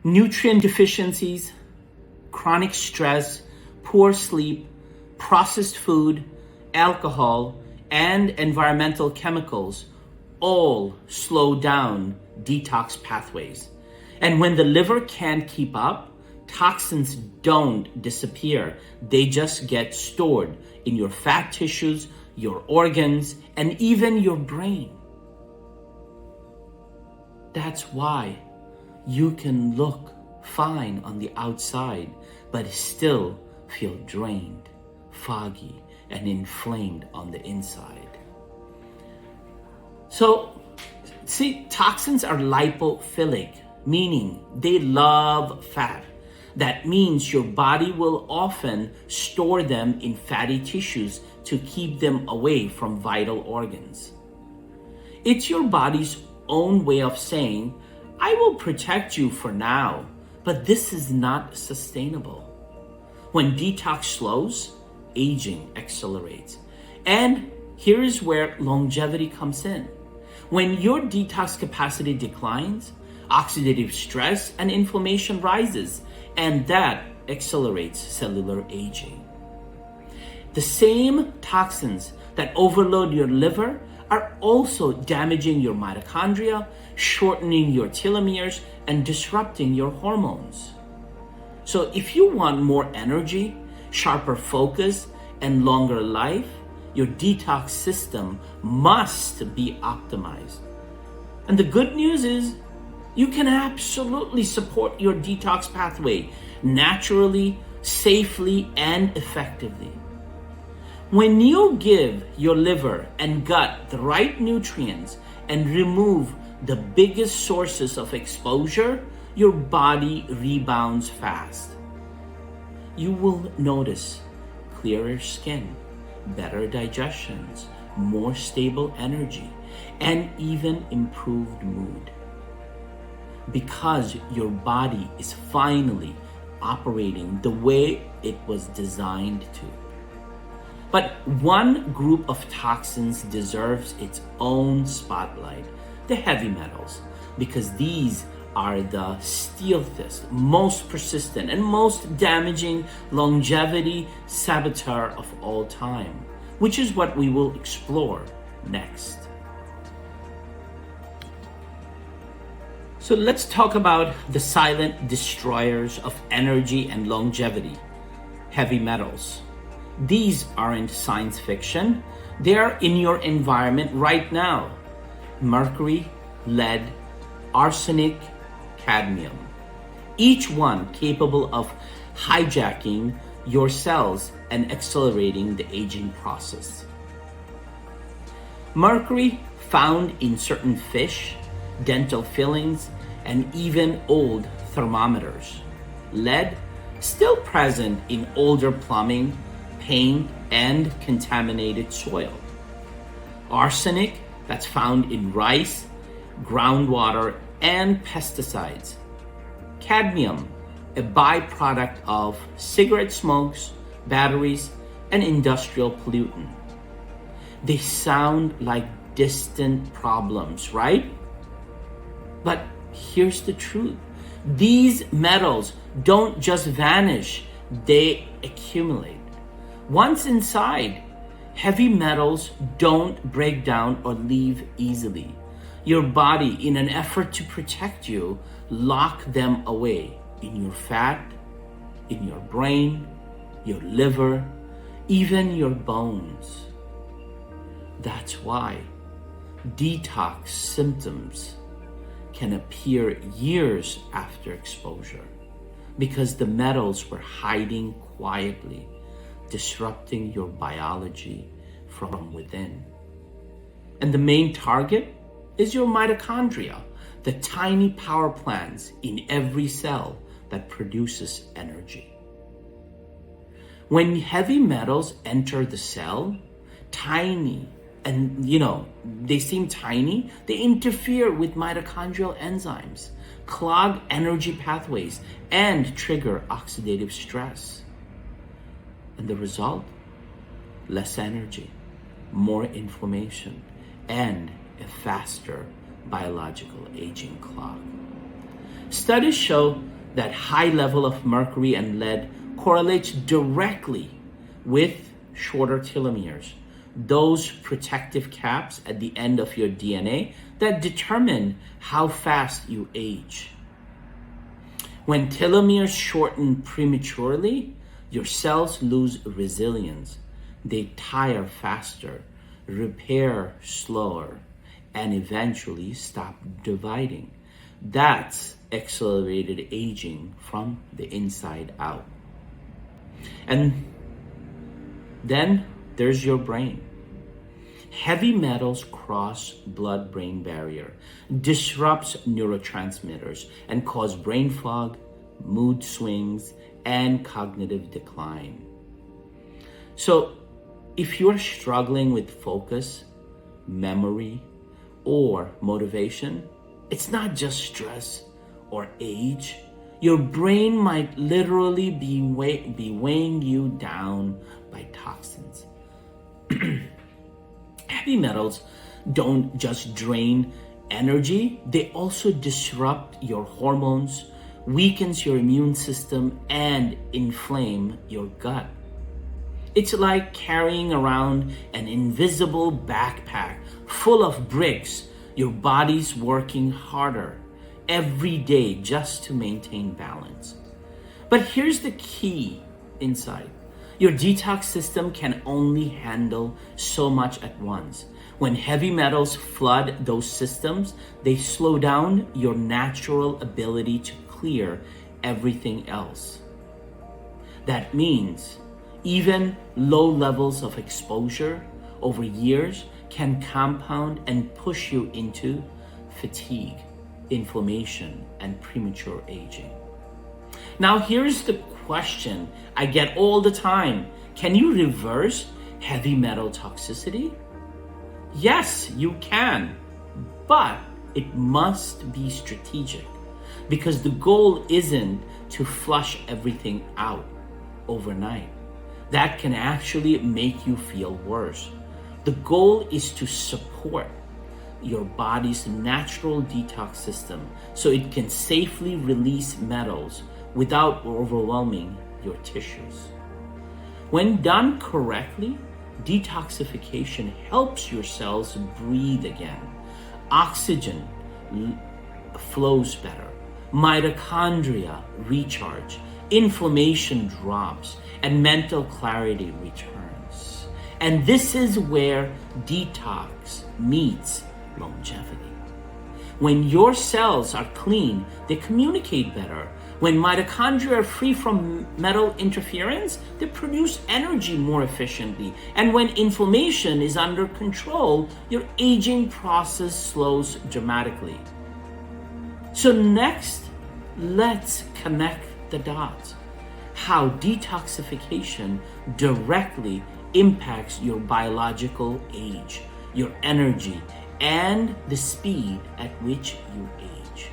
Nutrient deficiencies, chronic stress, poor sleep, processed food, alcohol, and environmental chemicals all slow down detox pathways. And when the liver can't keep up, toxins don't disappear. They just get stored in your fat tissues, your organs, and even your brain. That's why you can look fine on the outside, but still feel drained, foggy, and inflamed on the inside. So, see, toxins are lipophilic, meaning they love fat. That means your body will often store them in fatty tissues to keep them away from vital organs. It's your body's own way of saying, I will protect you for now, but this is not sustainable. When detox slows, aging accelerates. And here is where longevity comes in. When your detox capacity declines, oxidative stress and inflammation rises, and that accelerates cellular aging. The same toxins that overload your liver are also damaging your mitochondria, shortening your telomeres, and disrupting your hormones. So if you want more energy, sharper focus, and longer life, your detox system must be optimized. And the good news is, you can absolutely support your detox pathway naturally, safely, and effectively. When you give your liver and gut the right nutrients and remove the biggest sources of exposure, your body rebounds fast. You will notice clearer skin, better digestions, more stable energy, and even improved mood. Because your body is finally operating the way it was designed to. But one group of toxins deserves its own spotlight, the heavy metals, because these are the stealthiest, most persistent, and most damaging longevity saboteur of all time, which is what we will explore next. So let's talk about the silent destroyers of energy and longevity, heavy metals. These aren't science fiction. They are in your environment right now. Mercury, lead, arsenic, cadmium. Each one capable of hijacking your cells and accelerating the aging process. Mercury found in certain fish, dental fillings, and even old thermometers. Lead still present in older plumbing, paint, and contaminated soil. Arsenic that's found in rice, groundwater, and pesticides. Cadmium, a byproduct of cigarette smokes, batteries, and industrial pollutant. They sound like distant problems, right? But here's the truth. These metals don't just vanish, they accumulate. Once inside, heavy metals don't break down or leave easily. Your body, in an effort to protect you, lock them away in your fat, in your brain, your liver, even your bones. That's why detox symptoms can appear years after exposure, because the metals were hiding quietly, disrupting your biology from within. And the main target is your mitochondria, the tiny power plants in every cell that produces energy. When heavy metals enter the cell, tiny, and they seem tiny, they interfere with mitochondrial enzymes, clog energy pathways, and trigger oxidative stress. And the result? Less energy, more inflammation, and a faster biological aging clock. Studies show That high level of mercury and lead correlates directly with shorter telomeres, those protective caps at the end of your DNA that determine how fast you age. When telomeres shorten prematurely, your cells lose resilience. They tire faster, repair slower, and eventually stop dividing. That's accelerated aging from the inside out. And then there's your brain. Heavy metals cross blood-brain barrier, disrupts neurotransmitters, and cause brain fog, mood swings, and cognitive decline. So if you're struggling with focus, memory, or motivation, it's not just stress or age. Your brain might literally be weighing you down by toxins. Heavy metals don't just drain energy, they also disrupt your hormones, weakens your immune system, and inflame your gut. It's like carrying around an invisible backpack full of bricks. Your body's working harder every day just to maintain balance. But here's the key insight. Your detox system can only handle so much at once. When heavy metals flood those systems, they slow down your natural ability to clear everything else. That means even low levels of exposure over years can compound and push you into fatigue, inflammation, and premature aging. Now, here's the question I get all the time. Can you reverse heavy metal toxicity? Yes, you can, but it must be strategic because the goal isn't to flush everything out overnight. That can actually make you feel worse. The goal is to support your body's natural detox system so it can safely release metals without overwhelming your tissues. When done correctly, detoxification helps your cells breathe again. Oxygen flows better. Mitochondria recharge. Inflammation drops, and mental clarity returns. And this is where detox meets longevity. When your cells are clean, they communicate better. When mitochondria are free from metal interference, they produce energy more efficiently. And when inflammation is under control, your aging process slows dramatically. So next, let's connect the dots. How detoxification directly impacts your biological age, your energy, and the speed at which you age.